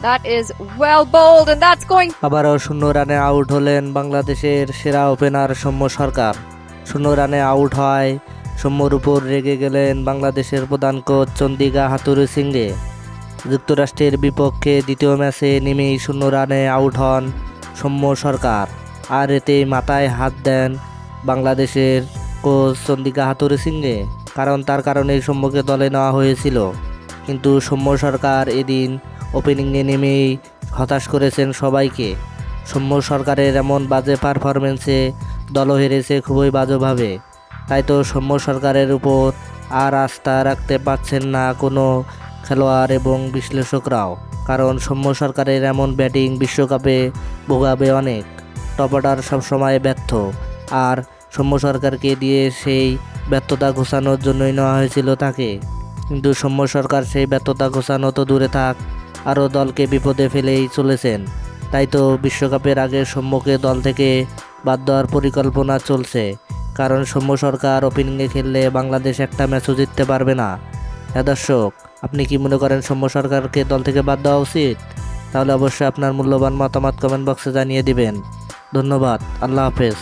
That is well bowled, and that's going. আবারও 0 রানে out হলেন বাংলাদেশের সেরা ওপেনার সৌম্য সরকার। 0 রানে আউট হয় সৌম্যর উপর রেগে গেলেন বাংলাদেশের প্রধান কোচ চন্দিকা হাথুরুসিংহে। যুক্তরাষ্ট্রের বিপক্ষে দ্বিতীয় ম্যাচে নেমেই 0 রানে আউট হন সৌম্য সরকার, আর এতেই মাথায় হাত দেন বাংলাদেশের কোচ চন্দিকা হাথুরুসিংহে, কারণ তার কারণেই সৌম্যকে দলে নেওয়া হয়েছিল। কিন্তু সৌম্য সরকার এদিন ওপেনিংয়ে নেমেই হতাশ করেছেন সবাইকে। সৌম্য সরকারের এমন বাজে পারফরমেন্সে দলও হেরেছে খুবই বাজেভাবে। তাই তো সৌম্য সরকারের উপর আর আস্থা রাখতে পারছেন না কোনো খেলোয়াড় এবং বিশ্লেষকরাও, কারণ সৌম্য সরকারের এমন ব্যাটিং বিশ্বকাপে ভোগাবে অনেক। টপ অর্ডার সবসময় ব্যর্থ, আর সৌম্য সরকারকে দিয়ে সেই ব্যর্থতা ঘোষানোর জন্যই নেওয়া হয়েছিল তাকে। কিন্তু সৌম্য সরকার সেই ব্যর্থতা ঘোষানো তো দূরে থাক, আরও দলকে বিপদে ফেলেই চলেছেন। তাই তো বিশ্বকাপের আগে সৌম্যকে দল থেকে বাদ দেওয়ার পরিকল্পনা চলছে, কারণ সৌম্য সরকার ওপেনিংয়ে খেললে বাংলাদেশ একটা ম্যাচও জিততে পারবে না। হ্যাঁ দর্শক, আপনি কি মনে করেন সৌম্য সরকারকে দল থেকে বাদ দেওয়া উচিত? তাহলে অবশ্যই আপনার মূল্যবান মতামত কমেন্ট বক্সে জানিয়ে দিবেন। ধন্যবাদ। আল্লাহ হাফেজ।